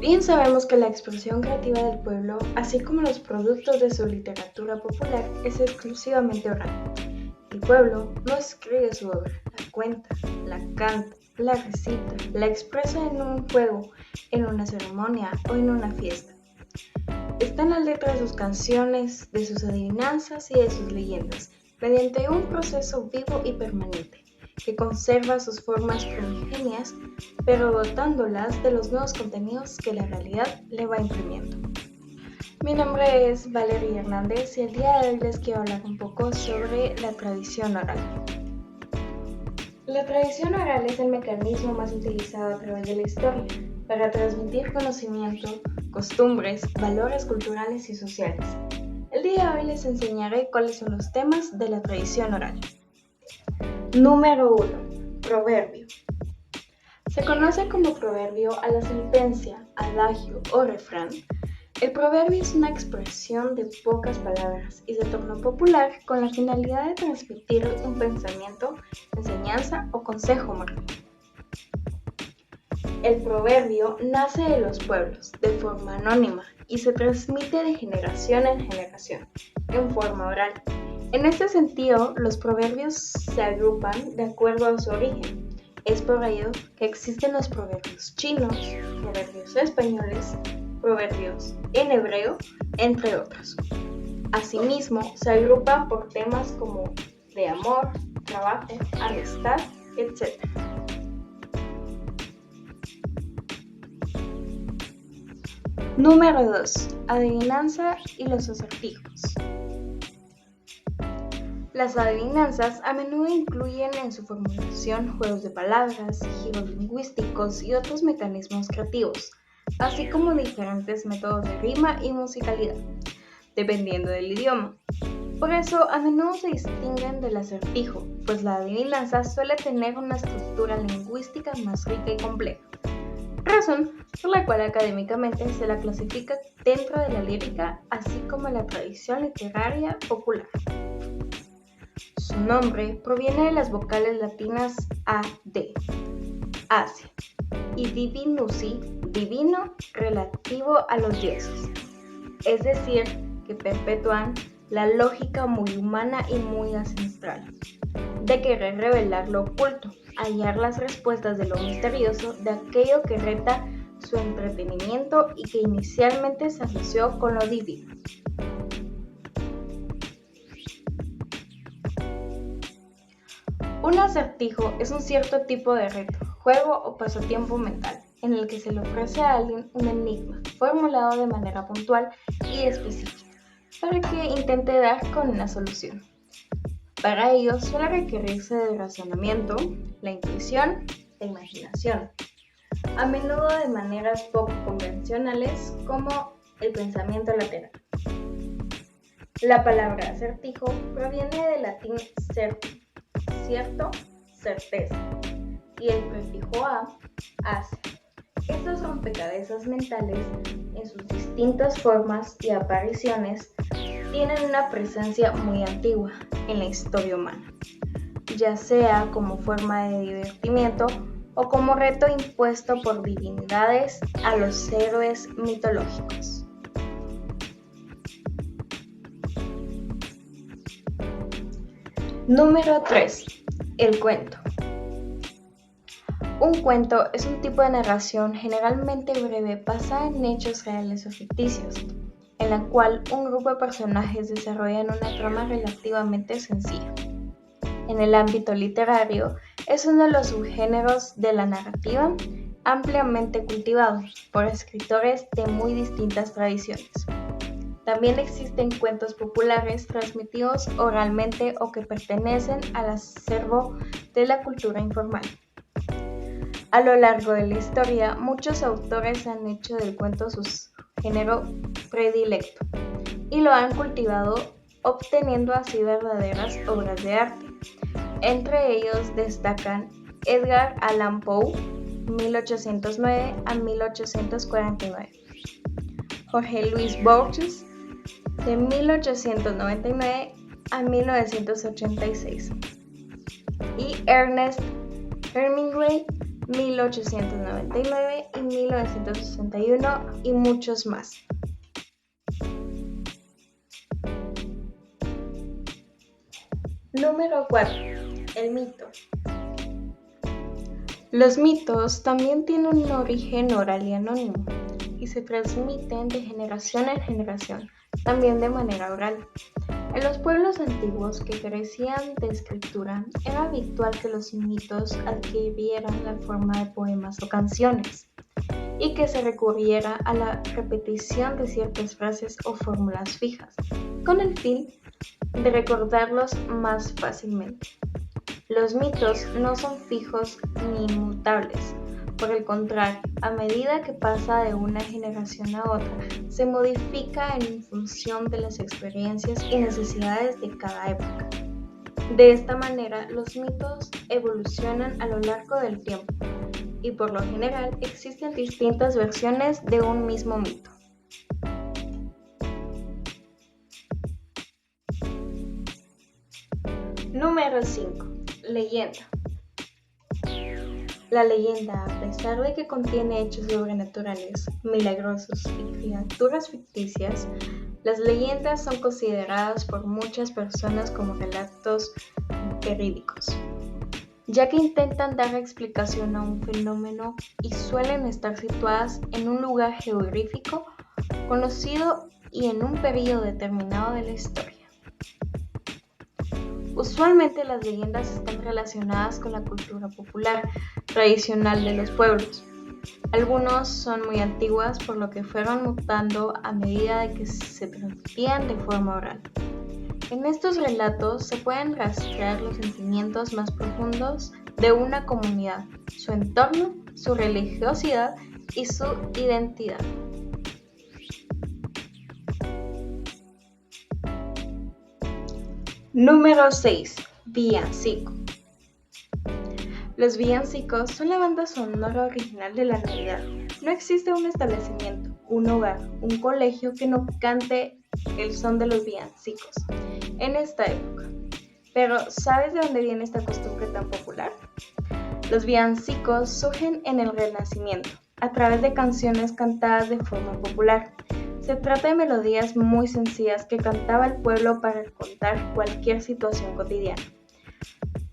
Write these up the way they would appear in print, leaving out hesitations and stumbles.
Bien sabemos que la expresión creativa del pueblo, así como los productos de su literatura popular, es exclusivamente oral. El pueblo no escribe su obra, la cuenta, la canta, la recita, la expresa en un juego, en una ceremonia o en una fiesta. Está en la letra de sus canciones, de sus adivinanzas y de sus leyendas, mediante un proceso vivo y permanente, que conserva sus formas primigenias, pero dotándolas de los nuevos contenidos que la realidad le va imprimiendo. Mi nombre es Valeria Hernández y el día de hoy les quiero hablar un poco sobre la tradición oral. La tradición oral es el mecanismo más utilizado a través de la historia para transmitir conocimiento, costumbres, valores culturales y sociales. El día de hoy les enseñaré cuáles son los temas de la tradición oral. Número 1. Proverbio. Se conoce como proverbio a la sentencia, adagio o refrán. El proverbio es una expresión de pocas palabras y se tornó popular con la finalidad de transmitir un pensamiento, enseñanza o consejo moral. El proverbio nace de los pueblos de forma anónima y se transmite de generación en generación, en forma oral. En este sentido, los proverbios se agrupan de acuerdo a su origen. Es por ello que existen los proverbios chinos, proverbios españoles, proverbios en hebreo, entre otros. Asimismo, se agrupan por temas como de amor, trabajo, amistad, etc. Número 2. Adivinanza y los acertijos. Las adivinanzas a menudo incluyen en su formulación juegos de palabras, giros lingüísticos y otros mecanismos creativos, así como diferentes métodos de rima y musicalidad, dependiendo del idioma. Por eso, a menudo se distinguen del acertijo, pues la adivinanza suele tener una estructura lingüística más rica y compleja, razón por la cual académicamente se la clasifica dentro de la lírica, así como la tradición literaria popular. Su nombre proviene de las vocales latinas A, D, Asia, y divinusi, divino, relativo a los dioses, es decir, que perpetúan la lógica muy humana y muy ancestral, de querer revelar lo oculto, hallar las respuestas de lo misterioso, de aquello que reta su entretenimiento y que inicialmente se asoció con lo divino. Un acertijo es un cierto tipo de reto, juego o pasatiempo mental, en el que se le ofrece a alguien un enigma formulado de manera puntual y específica, para que intente dar con una solución. Para ello suele requerirse del razonamiento, la intuición e imaginación, a menudo de maneras poco convencionales como el pensamiento lateral. La palabra acertijo proviene del latín certum, cierto, certeza, y el prefijo a, hace. Estos rompecabezas mentales, en sus distintas formas y apariciones, tienen una presencia muy antigua en la historia humana, ya sea como forma de divertimiento o como reto impuesto por divinidades a los héroes mitológicos. Número 3. El cuento. Un cuento es un tipo de narración generalmente breve basada en hechos reales o ficticios, en la cual un grupo de personajes desarrollan una trama relativamente sencilla. En el ámbito literario, es uno de los subgéneros de la narrativa ampliamente cultivados por escritores de muy distintas tradiciones. También existen cuentos populares transmitidos oralmente o que pertenecen al acervo de la cultura informal. A lo largo de la historia, muchos autores han hecho del cuento su género predilecto y lo han cultivado, obteniendo así verdaderas obras de arte. Entre ellos destacan Edgar Allan Poe, 1809 a 1849, Jorge Luis Borges, de 1899 a 1986, y Ernest Hemingway, 1899 y 1961 y muchos más. Número 4. El mito. Los mitos también tienen un origen oral y anónimo y se transmiten de generación en generación, también de manera oral. En los pueblos antiguos que carecían de escritura, era habitual que los mitos adquirieran la forma de poemas o canciones y que se recurriera a la repetición de ciertas frases o fórmulas fijas, con el fin de recordarlos más fácilmente. Los mitos no son fijos ni inmutables. Por el contrario, a medida que pasa de una generación a otra, se modifica en función de las experiencias y necesidades de cada época. De esta manera, los mitos evolucionan a lo largo del tiempo y por lo general existen distintas versiones de un mismo mito. Número 5. Leyenda. La leyenda, a pesar de que contiene hechos sobrenaturales, milagrosos y criaturas ficticias, las leyendas son consideradas por muchas personas como relatos verídicos, ya que intentan dar explicación a un fenómeno y suelen estar situadas en un lugar geográfico conocido y en un periodo determinado de la historia. Usualmente las leyendas están relacionadas con la cultura popular tradicional de los pueblos. Algunos son muy antiguas, por lo que fueron mutando a medida de que se transmitían de forma oral. En estos relatos se pueden rastrear los sentimientos más profundos de una comunidad, su entorno, su religiosidad y su identidad. Número 6. Villancico. Los villancicos son la banda sonora original de la Navidad. No existe un establecimiento, un hogar, un colegio que no cante el son de los villancicos en esta época. Pero, ¿sabes de dónde viene esta costumbre tan popular? Los villancicos surgen en el Renacimiento, a través de canciones cantadas de forma popular. Se trata de melodías muy sencillas que cantaba el pueblo para contar cualquier situación cotidiana.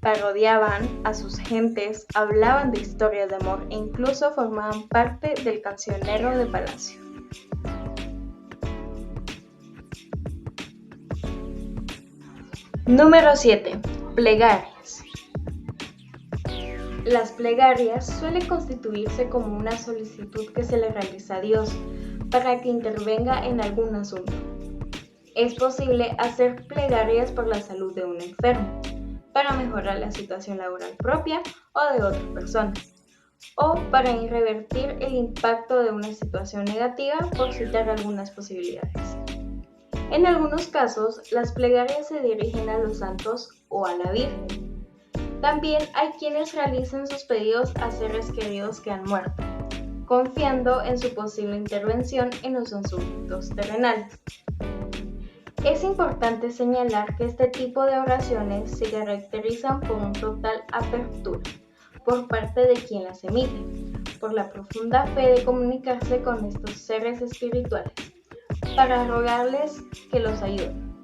Parodiaban a sus gentes, hablaban de historias de amor e incluso formaban parte del cancionero de palacio. Número 7. Plegarias. Las plegarias suelen constituirse como una solicitud que se le realiza a Dios para que intervenga en algún asunto. Es posible hacer plegarias por la salud de un enfermo, para mejorar la situación laboral propia o de otra persona, o para revertir el impacto de una situación negativa, por citar algunas posibilidades. En algunos casos, las plegarias se dirigen a los santos o a la Virgen. También hay quienes realizan sus pedidos a seres queridos que han muerto, confiando en su posible intervención en los asuntos terrenales. Es importante señalar que este tipo de oraciones se caracterizan por una total apertura por parte de quien las emite, por la profunda fe de comunicarse con estos seres espirituales, para rogarles que los ayuden,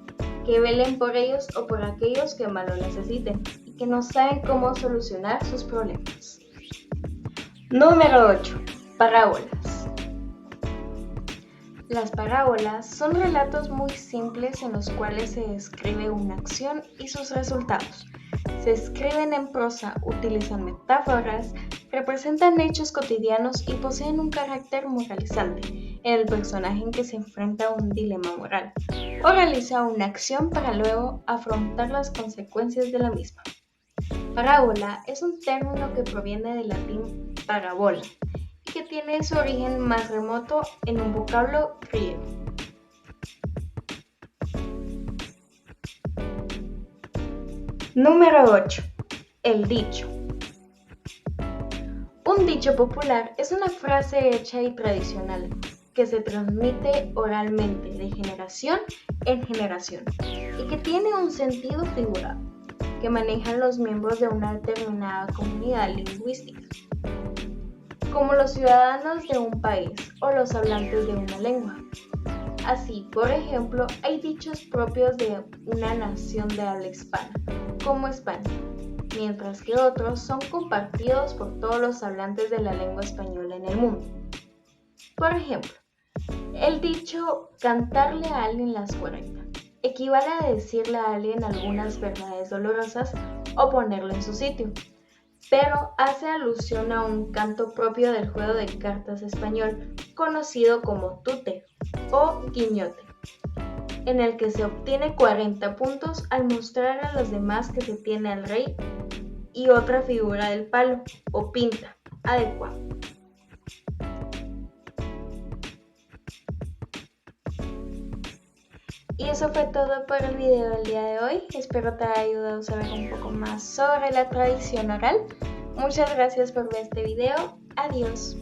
que velen por ellos o por aquellos que más lo necesiten y que no saben cómo solucionar sus problemas. Número 8. Parábolas. Las parábolas son relatos muy simples en los cuales se describe una acción y sus resultados. Se escriben en prosa, utilizan metáforas, representan hechos cotidianos y poseen un carácter moralizante en el personaje en que se enfrenta a un dilema moral o realiza una acción para luego afrontar las consecuencias de la misma. Parábola es un término que proviene del latín parabola y que tiene su origen más remoto en un vocablo griego. Número 8. El dicho. Un dicho popular es una frase hecha y tradicional que se transmite oralmente de generación en generación y que tiene un sentido figurado que manejan los miembros de una determinada comunidad lingüística. como los ciudadanos de un país o los hablantes de una lengua. Así, por ejemplo, hay dichos propios de una nación de habla hispana, como España, mientras que otros son compartidos por todos los hablantes de la lengua española en el mundo. Por ejemplo, el dicho cantarle a alguien las 40 equivale a decirle a alguien algunas verdades dolorosas o ponerlo en su sitio, pero hace alusión a un canto propio del juego de cartas español conocido como tute o guiñote, en el que se obtiene 40 puntos al mostrar a los demás que se tiene al rey y otra figura del palo o pinta adecuada. Y eso fue todo por el video del día de hoy. Espero te haya ayudado a saber un poco más sobre la tradición oral. Muchas gracias por ver este video. Adiós.